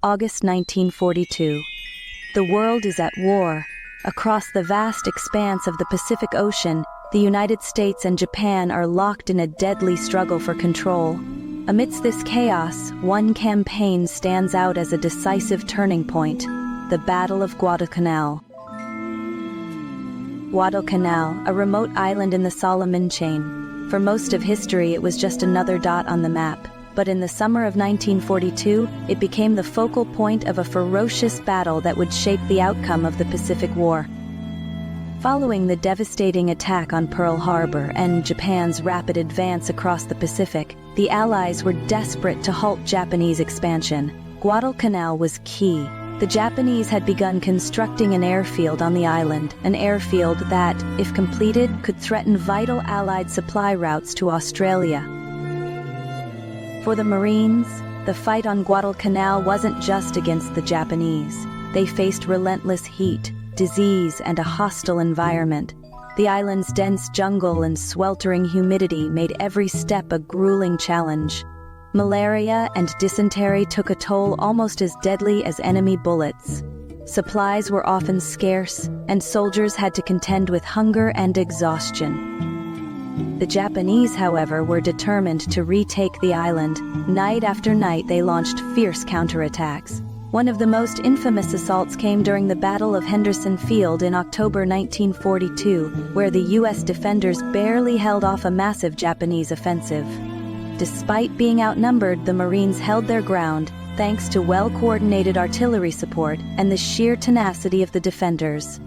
August 1942. The world is at war. Across the vast expanse of the Pacific Ocean, the United States and Japan are locked in a deadly struggle for control. Amidst this chaos, one campaign stands out as a decisive turning point: the Battle of Guadalcanal. Guadalcanal, a remote island in the Solomon chain. For most of history, it was just another dot on the map. But in the summer of 1942, it became the focal point of a ferocious battle that would shape the outcome of the Pacific War. Following the devastating attack on Pearl Harbor and Japan's rapid advance across the Pacific, the Allies were desperate to halt Japanese expansion. Guadalcanal was key. The Japanese had begun constructing an airfield on the island, an airfield that, if completed, could threaten vital Allied supply routes to Australia. For the Marines, the fight on Guadalcanal wasn't just against the Japanese. They faced relentless heat, disease, and a hostile environment. The island's dense jungle and sweltering humidity made every step a grueling challenge. Malaria and dysentery took a toll almost as deadly as enemy bullets. Supplies were often scarce, and soldiers had to contend with hunger and exhaustion. The Japanese, however, were determined to retake the island. Night after night, they launched fierce counterattacks. One of the most infamous assaults came during the Battle of Henderson Field in October 1942, where the U.S. defenders barely held off a massive Japanese offensive. Despite being outnumbered, the Marines held their ground, thanks to well-coordinated artillery support and the sheer tenacity of the defenders.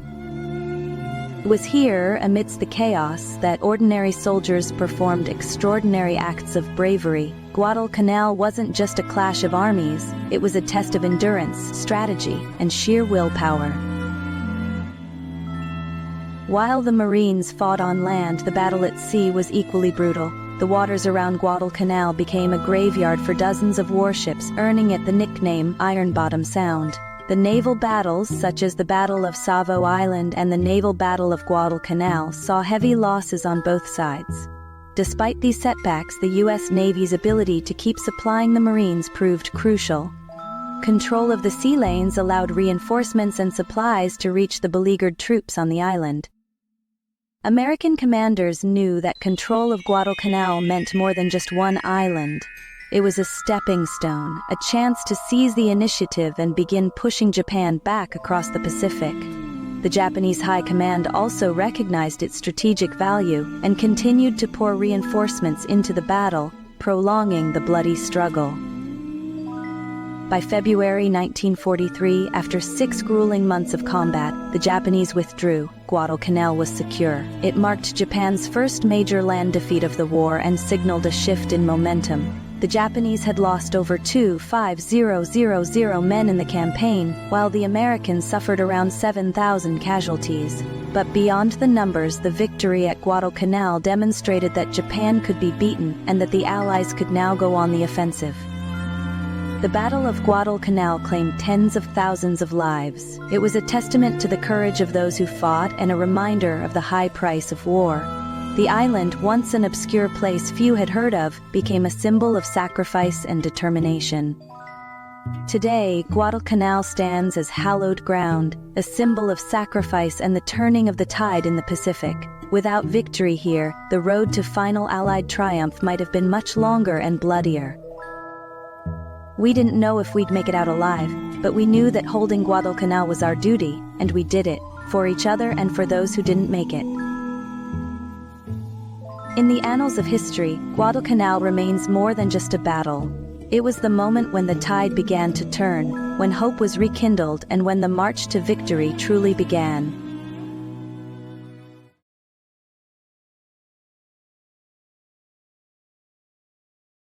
It was here, amidst the chaos, that ordinary soldiers performed extraordinary acts of bravery. Guadalcanal wasn't just a clash of armies, it was a test of endurance, strategy, and sheer willpower. While the Marines fought on land, the battle at sea was equally brutal. The waters around Guadalcanal became a graveyard for dozens of warships, earning it the nickname Iron Bottom Sound. The naval battles, such as the Battle of Savo Island and the Naval Battle of Guadalcanal, saw heavy losses on both sides. Despite these setbacks, the U.S. Navy's ability to keep supplying the Marines proved crucial. Control of the sea lanes allowed reinforcements and supplies to reach the beleaguered troops on the island. American commanders knew that control of Guadalcanal meant more than just one island. It was a stepping stone, a chance to seize the initiative and begin pushing Japan back across the Pacific. The Japanese High Command also recognized its strategic value and continued to pour reinforcements into the battle, prolonging the bloody struggle. By February 1943, after 6 grueling months of combat, the Japanese withdrew. Guadalcanal was secure. It marked Japan's first major land defeat of the war and signaled a shift in momentum. The Japanese had lost over 2,500 men in the campaign, while the Americans suffered around 7,000 casualties. But beyond the numbers, the victory at Guadalcanal demonstrated that Japan could be beaten and that the Allies could now go on the offensive. The Battle of Guadalcanal claimed tens of thousands of lives. It was a testament to the courage of those who fought and a reminder of the high price of war. The island, once an obscure place few had heard of, became a symbol of sacrifice and determination. Today, Guadalcanal stands as hallowed ground, a symbol of sacrifice and the turning of the tide in the Pacific. Without victory here, the road to final Allied triumph might have been much longer and bloodier. We didn't know if we'd make it out alive, but we knew that holding Guadalcanal was our duty, and we did it, for each other and for those who didn't make it. In the annals of history, Guadalcanal remains more than just a battle. It was the moment when the tide began to turn, when hope was rekindled, and when the march to victory truly began.